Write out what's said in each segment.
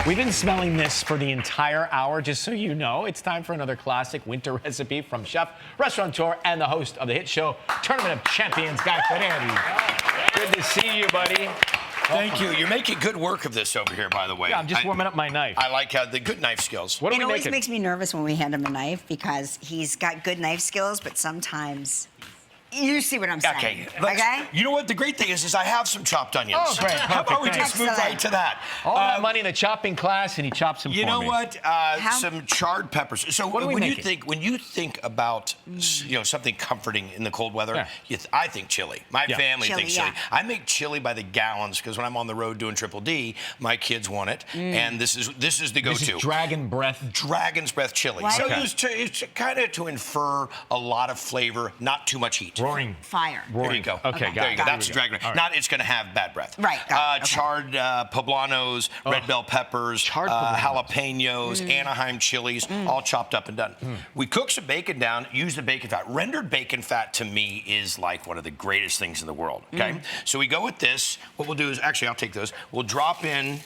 We've been smelling this for the entire hour, just so you know. It's time for another classic winter recipe from chef, restaurateur, and the host of the hit show, Tournament of Champions, Guy Fieri. Good to see you, buddy. Thank you. You're making good work of this over here, by the way. Yeah, I'm just warming up my knife. I like the good knife skills. What are It we always making? makes me nervous when we hand him a knife because he's got good knife skills, but sometimes you see what I'm saying. Okay. You know what? The great thing is I have some chopped onions. Oh, great. How about we Perfect. just move right to that? All that money in the chopping class, and he chops them for me. You know what? Some charred peppers. So What are we when making? you think about something comforting in the cold weather, I think chili. My family thinks chili. I make chili by the gallons because when I'm on the road doing Triple D, my kids want it, and this is the go-to. This is Dragon Breath. Dragon's Breath chili. Why So do it's kind of to infer a lot of flavor, not too much heat. Roaring. Fire. There you go. Okay, There you go. That's There we go. Dragon. Not it's going to have bad breath. Right, got it. Okay. Charred poblanos, red bell peppers, Charred poblanos. jalapenos, Anaheim chilies, all chopped up and done. We cook some bacon down, use the bacon fat. Rendered bacon fat to me is like one of the greatest things in the world, okay? So we go with this. What we'll do is, actually, I'll take those. We'll drop in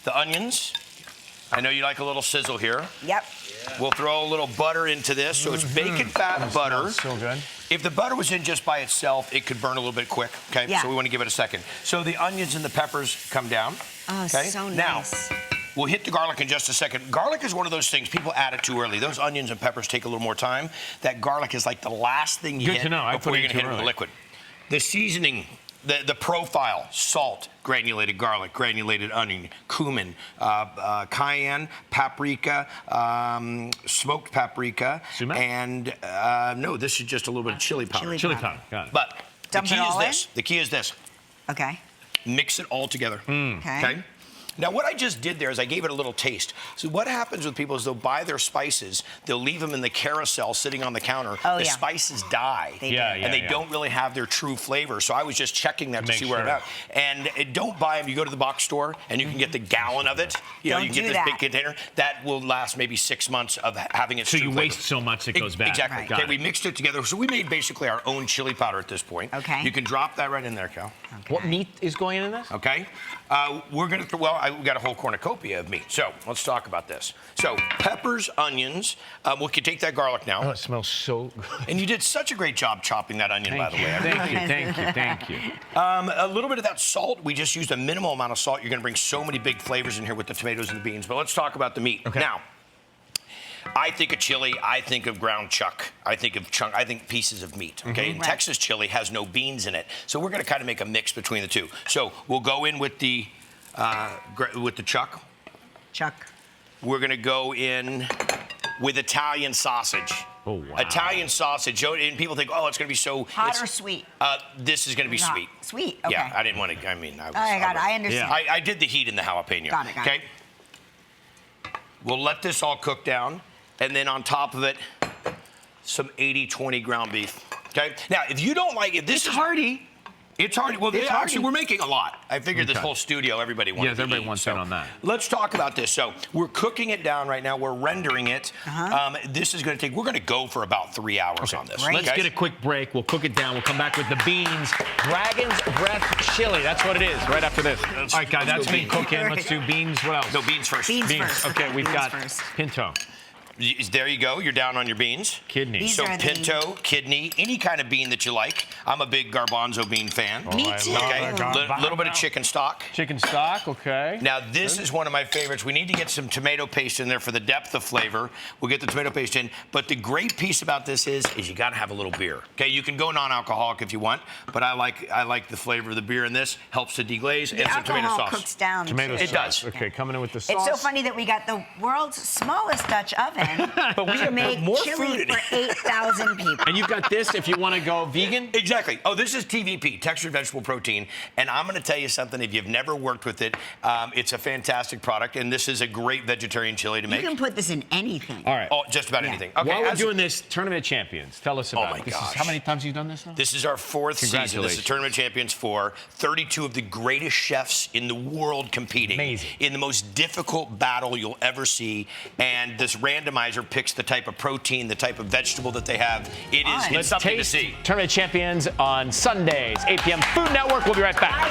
the onions. I know you like a little sizzle here. Yep. We'll throw a little butter into this. So it's bacon fat, butter. So good. If the butter was in just by itself, it could burn a little bit quick, okay? Yeah. So we want to give it a second. So the onions and the peppers come down. Oh, okay? so Now, nice. we'll hit the garlic in just a second. Garlic is one of those things, people add it too early. Those onions and peppers take a little more time. That garlic is like the last thing you Good hit to know. I before put you're it going to hit too it with early. liquid. The seasoning, the profile, salt, granulated garlic, granulated onion, cumin, cayenne, paprika, smoked paprika, Sumac? and no, this is just a little bit of chili powder. Chili powder. Got it. But Dump the it key is all in? this. The key is this. Okay. Mix it all together. Okay. Now, what I just did there is I gave it a little taste. So what happens with people is they'll buy their spices, they'll leave them in the carousel sitting on the counter. Oh, the yeah. spices die. They Yeah, do. yeah. And they don't really have their true flavor. So I was just checking that to Make see where sure. I'm at. And don't buy them. You go to the box store and you can get the gallon of it. You Don't can do get this that. big container. That will last maybe 6 months of having its So true you flavor. waste so much it goes bad. Exactly. Right. Got Okay, it. we mixed it together. So we made basically our own chili powder at this point. Okay. You can drop that right in there, Cal. What meat is going in this? Okay? We're going to, we got a whole cornucopia of meat. So let's talk about this. So peppers, onions. We can take that garlic now. Oh, it smells so good. And you did such a great job chopping that onion, by the way. Thank you. A little bit of that salt. We just used a minimal amount of salt. You're going to bring so many big flavors in here with the tomatoes and the beans. But let's talk about the meat. Okay. Now, I think of chili, I think of ground chuck. I think of chunk, I think pieces of meat, okay? And Right. Texas chili has no beans in it. So we're gonna kind of make a mix between the two. So we'll go in with the chuck. Chuck. We're gonna go in with Italian sausage. Oh, wow. Italian sausage, and people think, oh, it's gonna be so... Hot or sweet? This is gonna be Hot. sweet. Sweet, okay. Yeah, I didn't want to, I mean, I was... I got it. I understand. Yeah. I did the heat in the jalapeno. Got it, got it. Okay? We'll let this all cook down, and then on top of it, some 80-20 ground beef. Okay? Now, if you don't like it, this is hearty. It's hearty. Well, It's actually, hearty. we're making a lot. I figured this Okay. whole studio, everybody wants Yes, everybody wants in on that. Let's talk about this. So we're cooking it down right now. We're rendering it. This is going to take, we're going to go for about 3 hours on this. Great. Let's get a quick break. We'll cook it down. We'll come back with the beans. Dragon's Breath chili. That's what it is, right after this. All right, guys, that's go been beans. cooking. Let's do beans. What else? No, beans first. Beans first. Okay, we've Beans got first. pinto, There you go. You're down on your beans. kidney. These So are the- pinto, kidney, any kind of bean that you like. I'm a big garbanzo bean fan. Me I too. love Okay, it. a little bit of chicken stock. Chicken stock, okay. Now, this is one of my favorites. We need to get some tomato paste in there for the depth of flavor. We'll get the tomato paste in. But the great piece about this is you got to have a little beer. Okay, you can go non-alcoholic if you want, but I like the flavor of the beer in this. Helps to deglaze The and some tomato alcohol sauce. cooks down. Tomato too. It sauce. does. Okay, coming in with the sauce. It's so funny that we got the world's smallest Dutch oven But we to have make more chili food in for it. 8,000 people. And you've got this if you want to go vegan. Exactly. Oh, this is TVP, textured vegetable protein. And I'm going to tell you something. If you've never worked with it, it's a fantastic product. And this is a great vegetarian chili to You make. can put this in anything. All right. Oh, just about Yeah. anything. Okay. While we're as- doing this, Tournament of Champions, tell us about my it. This gosh. is, how many times you've done this now? This is our 4th season. This is Congratulations. Tournament of Champions 4. 32 of the greatest chefs in the world competing. Amazing. In the most difficult battle you'll ever see. And this randomizer picks the type of protein, the type of vegetable that they have. It is it's Let's something to taste see. Tournament of Champions on Sundays, 8 p.m. Food Network. We'll be right back.